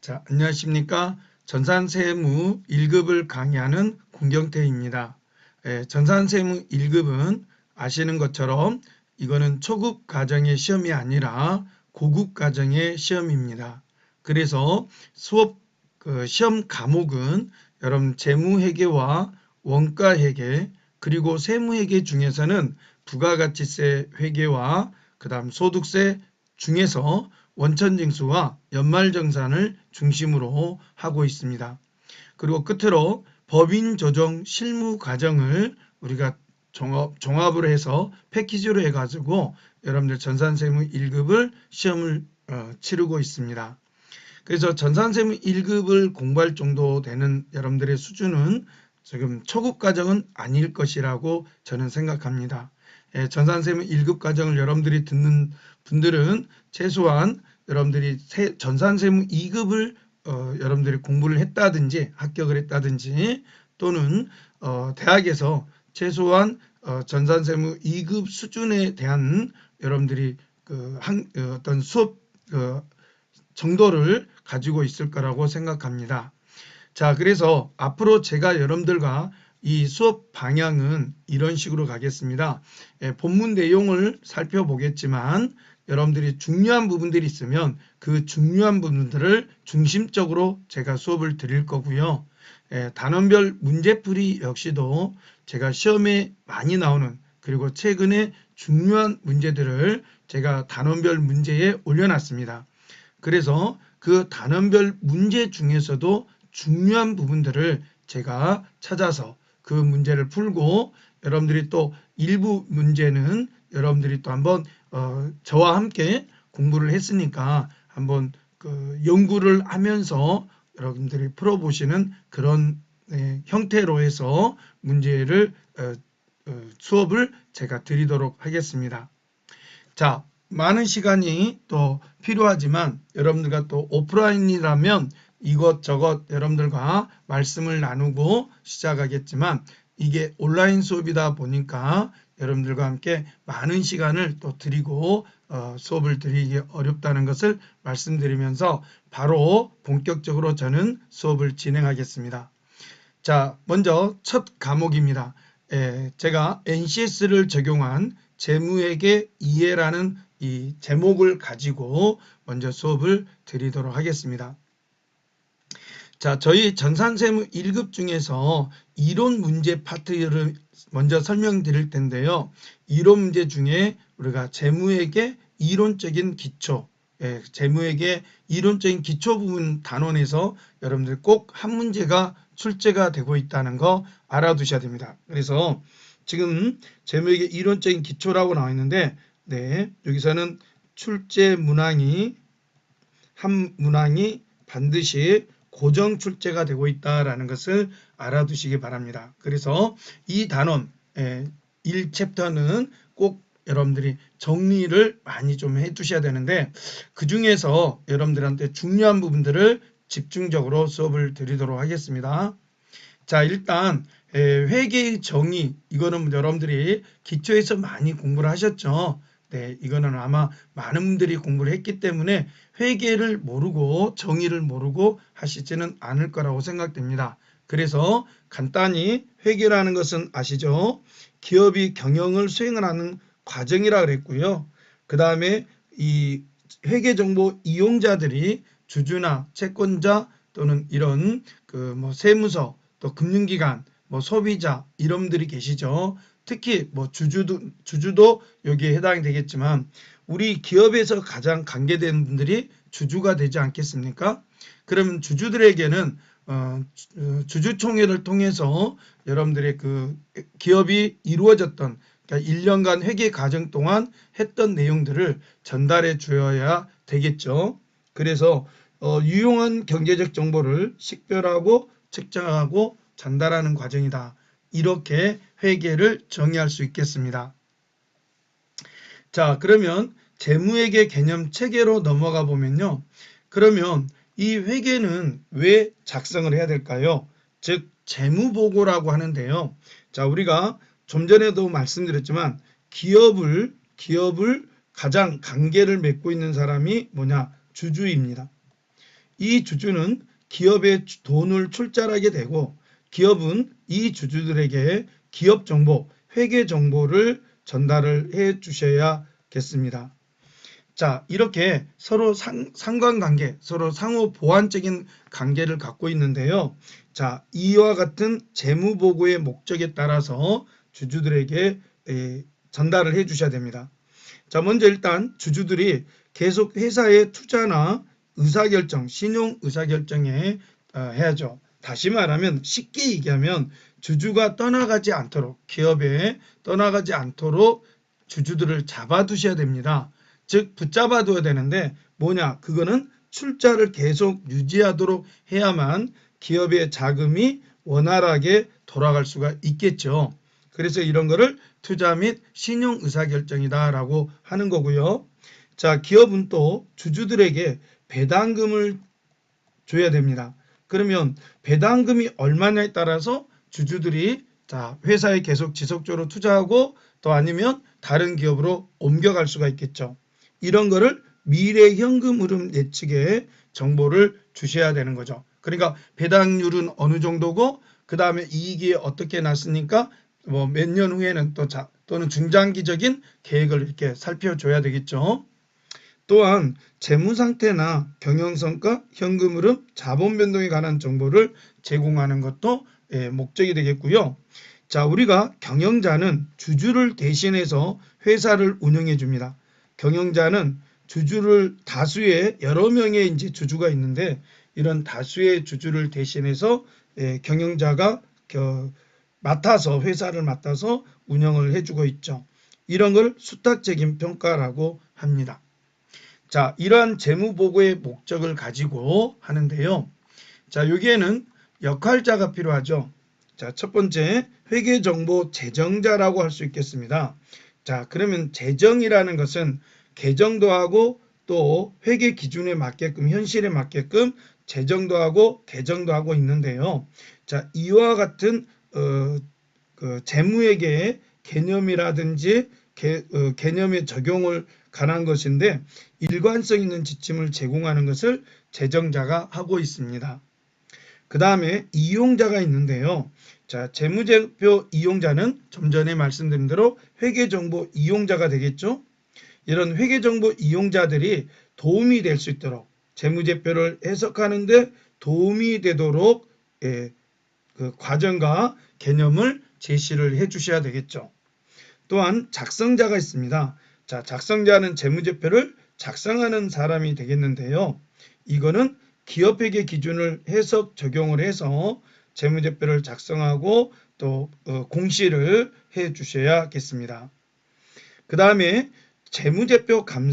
자, 안녕하십니까. 전산세무 1급을 강의하는 공경태입니다. 전산세무 1급은 아시는 것처럼 이거는 초급 과정의 시험이 아니라 고급 과정의 시험입니다. 그래서 수업 시험 과목은 여러분 재무회계와 원가회계 그리고 세무회계 중에서는 부가가치세 회계와 그 다음 소득세 중에서 원천징수와 연말정산을 중심으로 하고 있습니다. 그리고 끝으로 법인조정 실무 과정을 우리가 종합을 해서 패키지로 해가지고 여러분들 전산세무 1급을 시험을 치르고 있습니다. 그래서 전산세무 1급을 공부할 정도 되는 여러분들의 수준은 지금 초급 과정은 아닐 것이라고 저는 생각합니다. 전산세무 1급 과정을 여러분들이 듣는 분들은 최소한 여러분들이 전산세무 2급을 여러분들이 공부를 했다든지 합격을 했다든지 또는 대학에서 최소한 전산세무 2급 수준에 대한 여러분들이 어떤 수업 정도를 가지고 있을 거라고 생각합니다. 자, 그래서 앞으로 제가 여러분들과 이 수업 방향은 이런 식으로 가겠습니다. 본문 내용을 살펴보겠지만 여러분들이 중요한 부분들이 있으면 그 중요한 부분들을 중심적으로 제가 수업을 드릴 거고요. 단원별 문제풀이 역시도 제가 시험에 많이 나오는 그리고 최근에 중요한 문제들을 제가 단원별 문제에 올려놨습니다. 그래서 그 단원별 문제 중에서도 중요한 부분들을 제가 찾아서 그 문제를 풀고 여러분들이 또 일부 문제는 여러분들이 또 한번 저와 함께 공부를 했으니까 한번 연구를 하면서 여러분들이 풀어보시는 그런 형태로 해서 문제를 수업을 제가 드리도록 하겠습니다. 자, 많은 시간이 또 필요하지만 여러분들과 또 오프라인이라면 이것저것 여러분들과 말씀을 나누고 시작하겠지만 이게 온라인 수업이다 보니까 여러분들과 함께 많은 시간을 또 드리고 수업을 드리기 어렵다는 것을 말씀드리면서 바로 본격적으로 저는 수업을 진행하겠습니다. 자, 먼저 첫 과목입니다. 제가 NCS를 적용한 재무회계 이해라는 이 제목을 가지고 먼저 수업을 드리도록 하겠습니다. 자, 저희 전산세무 1급 중에서 이론 문제 파트를 먼저 설명드릴 텐데요. 이론 문제 중에 우리가 재무회계 이론적인 기초, 재무회계 이론적인 기초 부분 단원에서 여러분들 꼭 한 문제가 출제가 되고 있다는 거 알아두셔야 됩니다. 그래서 지금 재무회계 이론적인 기초라고 나와 있는데 여기서는 출제 문항이 한 문항이 반드시 고정 출제가 되고 있다는 것을 알아두시기 바랍니다. 그래서 이 단원 1챕터는 꼭 여러분들이 정리를 많이 좀 해두셔야 되는데 그 중에서 여러분들한테 중요한 부분들을 집중적으로 수업을 드리도록 하겠습니다. 자, 일단 회계의 정의 이거는 여러분들이 기초에서 많이 공부를 하셨죠. 이거는 아마 많은 분들이 공부를 했기 때문에 회계를 모르고 정의를 모르고 하시지는 않을 거라고 생각됩니다. 그래서 간단히 회계라는 것은 아시죠? 기업이 경영을 수행을 하는 과정이라 그랬고요. 그 다음에 이 회계정보 이용자들이 주주나 채권자 또는 이런 세무서 또 금융기관 소비자 이런 분들이 계시죠. 특히 주주도 여기에 해당이 되겠지만 우리 기업에서 가장 관계된 분들이 주주가 되지 않겠습니까? 그러면 주주들에게는 주주총회를 통해서 여러분들의 그 기업이 이루어졌던 그러니까 1년간 회계 과정 동안 했던 내용들을 전달해 주어야 되겠죠. 그래서 유용한 경제적 정보를 식별하고 측정하고 전달하는 과정이다. 이렇게 회계를 정의할 수 있겠습니다. 자, 그러면 재무회계 개념 체계로 넘어가 보면요. 그러면 이 회계는 왜 작성을 해야 될까요? 즉 재무보고라고 하는데요. 자, 우리가 좀 전에도 말씀드렸지만 기업을 가장 관계를 맺고 있는 사람이 뭐냐? 주주입니다. 이 주주는 기업에 돈을 출자하게 되고 기업은 이 주주들에게 기업 정보, 회계 정보를 전달을 해 주셔야겠습니다. 자, 이렇게 서로 상관관계, 서로 상호 보완적인 관계를 갖고 있는데요. 자, 이와 같은 재무보고의 목적에 따라서 주주들에게 전달을 해 주셔야 됩니다. 자, 먼저 일단 주주들이 계속 회사의 투자나 의사결정, 신용 의사결정에 해야죠. 다시 말하면 쉽게 얘기하면 주주가 떠나가지 않도록, 기업에 떠나가지 않도록 주주들을 잡아두셔야 됩니다. 즉 붙잡아둬야 되는데 뭐냐, 그거는 출자를 계속 유지하도록 해야만 기업의 자금이 원활하게 돌아갈 수가 있겠죠. 그래서 이런 거를 투자 및 신용 의사결정이다 라고 하는 거고요. 자, 기업은 또 주주들에게 배당금을 줘야 됩니다. 그러면 배당금이 얼마냐에 따라서 주주들이 자, 회사에 계속 지속적으로 투자하고 또 아니면 다른 기업으로 옮겨갈 수가 있겠죠. 이런 거를 미래 현금 흐름 예측에 정보를 주셔야 되는 거죠. 그러니까 배당률은 어느 정도고 그 다음에 이익이 어떻게 났으니까 뭐 몇 년 후에는 또는 중장기적인 계획을 이렇게 살펴줘야 되겠죠. 또한 재무 상태나 경영 성과, 현금 흐름, 자본 변동에 관한 정보를 제공하는 것도 목적이 되겠고요. 자, 우리가 경영자는 주주를 대신해서 회사를 운영해 줍니다. 경영자는 주주를 다수의 여러 명의 이제 주주가 있는데 이런 다수의 주주를 대신해서 경영자가 맡아서 회사를 맡아서 운영을 해주고 있죠. 이런 걸 수탁적인 평가라고 합니다. 자, 이러한 재무보고의 목적을 가지고 하는데요. 자, 여기에는 역할자가 필요하죠. 자, 첫 번째 회계정보 제정자라고 할 수 있겠습니다. 자, 그러면 제정이라는 것은 개정도 하고 또 회계 기준에 맞게끔 현실에 맞게끔 제정도 하고 개정도 하고 있는데요. 자, 이와 같은 그 재무회계의 개념이라든지 개념의 적용을 관한 것인데 일관성 있는 지침을 제공하는 것을 제정자가 하고 있습니다. 그 다음에 이용자가 있는데요. 자, 재무제표 이용자는 좀 전에 말씀드린 대로 회계정보 이용자가 되겠죠. 이런 회계정보 이용자들이 도움이 될 수 있도록 재무제표를 해석하는데 도움이 되도록 그 과정과 개념을 제시를 해 주셔야 되겠죠. 또한 작성자가 있습니다. 자, 작성자는 재무제표를 작성하는 사람이 되겠는데요. 이거는 기업회계 기준을 해석 적용을 해서 재무제표를 작성하고 또 공시를 해 주셔야겠습니다. 그 다음에 재무제표 감사